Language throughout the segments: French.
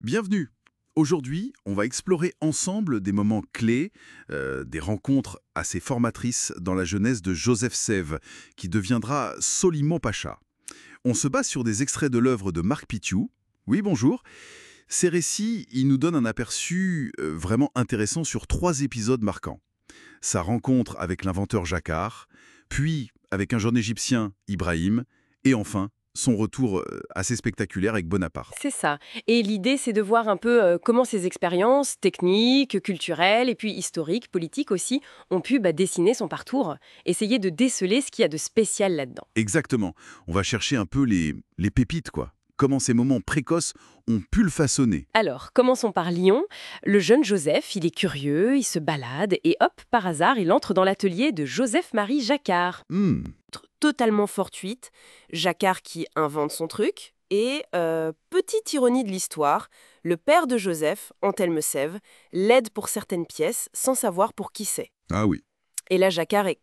Bienvenue. Aujourd'hui, on va explorer ensemble des moments clés, des rencontres assez formatrices dans la jeunesse de Joseph Sève, qui deviendra Soliman Pacha. On se base sur des extraits de l'œuvre de Marc Pitiou. Oui, bonjour. Ces récits, ils nous donnent un aperçu vraiment intéressant sur 3 épisodes marquants. Sa rencontre avec l'inventeur Jacquard, puis avec un jeune Égyptien, Ibrahim, et enfin, son retour assez spectaculaire avec Bonaparte. C'est ça. Et l'idée, c'est de voir un peu comment ces expériences techniques, culturelles et puis historiques, politiques aussi, ont pu dessiner son parcours, essayer de déceler ce qu'il y a de spécial là-dedans. Exactement. On va chercher un peu les pépites, quoi. Comment ces moments précoces ont pu le façonner. Alors, commençons par Lyon. Le jeune Joseph, il est curieux, il se balade et hop, par hasard, il entre dans l'atelier de Joseph-Marie Jacquard. Hmm, Totalement fortuite, Jacquard qui invente son truc. Et petite ironie de l'histoire, le père de Joseph, Anthelme Sève, l'aide pour certaines pièces sans savoir pour qui c'est. ah oui. Et là, Jacquard est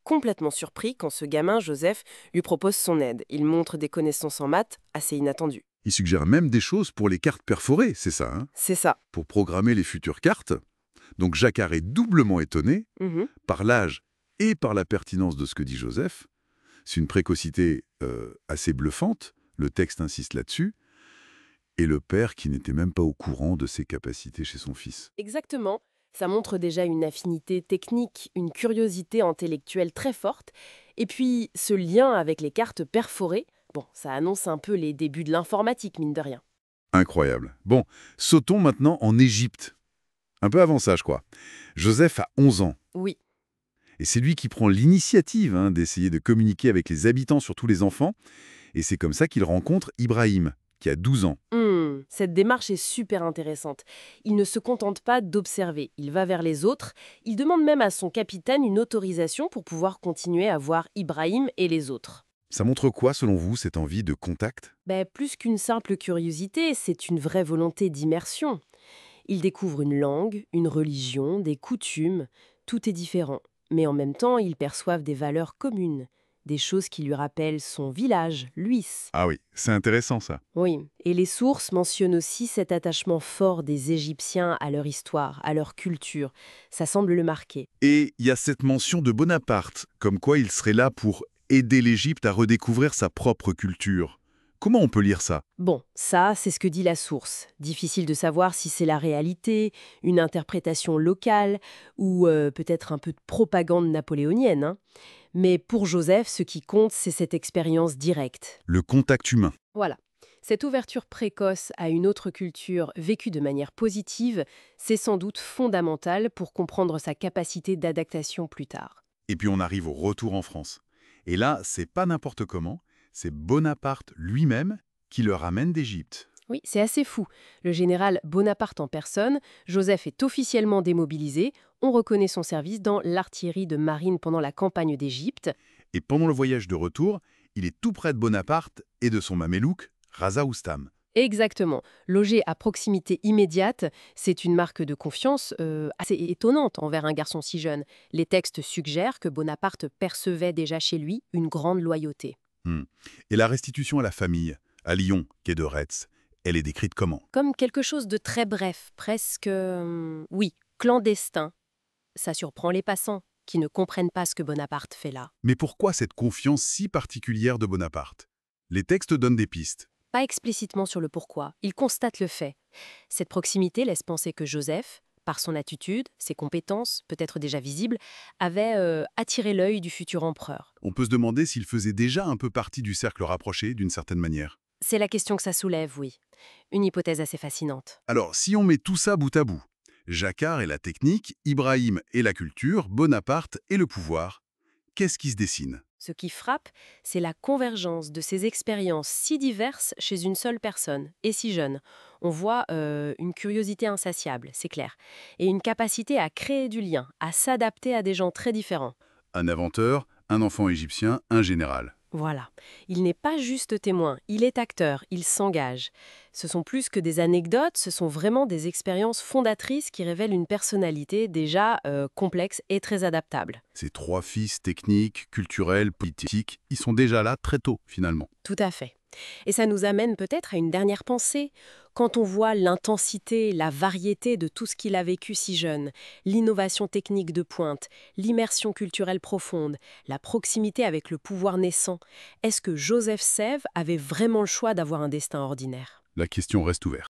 complètement surpris quand ce gamin, Joseph, lui propose son aide. Il montre des connaissances en maths assez inattendues. Il suggère même des choses pour les cartes perforées, c'est ça, hein, C'est ça. pour programmer les futures cartes. Donc Jacquard est doublement étonné Mhm. par l'âge et par la pertinence de ce que dit Joseph. C'est une précocité assez bluffante, le texte insiste là-dessus, et le père qui n'était même pas au courant de ses capacités chez son fils. Exactement. Ça montre déjà une affinité technique, une curiosité intellectuelle très forte. Et puis, ce lien avec les cartes perforées, bon, ça annonce un peu les débuts de l'informatique, mine de rien. Incroyable. Bon, sautons maintenant en Égypte. Un peu avant ça, je crois. Joseph a 11 ans. Oui. Et c'est lui qui prend l'initiative d'essayer de communiquer avec les habitants, surtout les enfants. Et c'est comme ça qu'il rencontre Ibrahim, qui a 12 ans. Cette démarche est super intéressante. Il ne se contente pas d'observer, il va vers les autres, il demande même à son capitaine une autorisation pour pouvoir continuer à voir Ibrahim et les autres. Ça montre quoi, selon vous, cette envie de contact? Plus qu'une simple curiosité, c'est une vraie volonté d'immersion. Il découvre une langue, une religion, des coutumes, tout est différent. Mais en même temps, ils perçoivent des valeurs communes, des choses qui lui rappellent son village, Luis. Ah oui, c'est intéressant ça. Oui, et les sources mentionnent aussi cet attachement fort des Égyptiens à leur histoire, à leur culture. Ça semble le marquer. Et il y a cette mention de Bonaparte, comme quoi il serait là pour aider l'Égypte à redécouvrir sa propre culture. Comment on peut lire ça? Bon, ça, c'est ce que dit la source. Difficile de savoir si c'est la réalité, une interprétation locale ou peut-être un peu de propagande napoléonienne, hein. Mais pour Joseph, ce qui compte, c'est cette expérience directe. Le contact humain. Voilà. Cette ouverture précoce à une autre culture vécue de manière positive, c'est sans doute fondamental pour comprendre sa capacité d'adaptation plus tard. Et puis on arrive au retour en France. Et là, c'est pas n'importe comment, c'est Bonaparte lui-même qui le ramène d'Égypte. Oui, c'est assez fou. Le général Bonaparte en personne, Joseph est officiellement démobilisé, on reconnaît son service dans l'artillerie de marine pendant la campagne d'Égypte. Et pendant le voyage de retour, il est tout près de Bonaparte et de son mamelouk, Raza Oustam. Exactement. Logé à proximité immédiate, c'est une marque de confiance assez étonnante envers un garçon si jeune. Les textes suggèrent que Bonaparte percevait déjà chez lui une grande loyauté. Hmm. Et la restitution à la famille, à Lyon, quai de Retz, elle est décrite comment? Comme quelque chose de très bref, presque, oui, clandestin. Ça surprend les passants, qui ne comprennent pas ce que Bonaparte fait là. Mais pourquoi cette confiance si particulière de Bonaparte? Les textes donnent des pistes. Pas explicitement sur le pourquoi, il constate le fait. Cette proximité laisse penser que Joseph, par son attitude, ses compétences, peut-être déjà visibles, avait attiré l'œil du futur empereur. On peut se demander s'il faisait déjà un peu partie du cercle rapproché, d'une certaine manière. C'est la question que ça soulève, oui. Une hypothèse assez fascinante. Alors, si on met tout ça bout à bout, Jacquard et la technique, Ibrahim et la culture, Bonaparte et le pouvoir, qu'est-ce qui se dessine? Ce qui frappe, c'est la convergence de ces expériences si diverses chez une seule personne, et si jeune. On voit une curiosité insatiable, c'est clair, et une capacité à créer du lien, à s'adapter à des gens très différents. Un inventeur, un enfant égyptien, un général. Voilà. Il n'est pas juste témoin, il est acteur, il s'engage. Ce sont plus que des anecdotes, ce sont vraiment des expériences fondatrices qui révèlent une personnalité déjà complexe et très adaptable. Ces 3 fils techniques, culturels, politiques, ils sont déjà là très tôt, finalement. Tout à fait. Et ça nous amène peut-être à une dernière pensée. Quand on voit l'intensité, la variété de tout ce qu'il a vécu si jeune, l'innovation technique de pointe, l'immersion culturelle profonde, la proximité avec le pouvoir naissant, est-ce que Joseph Sèvres avait vraiment le choix d'avoir un destin ordinaire? La question reste ouverte.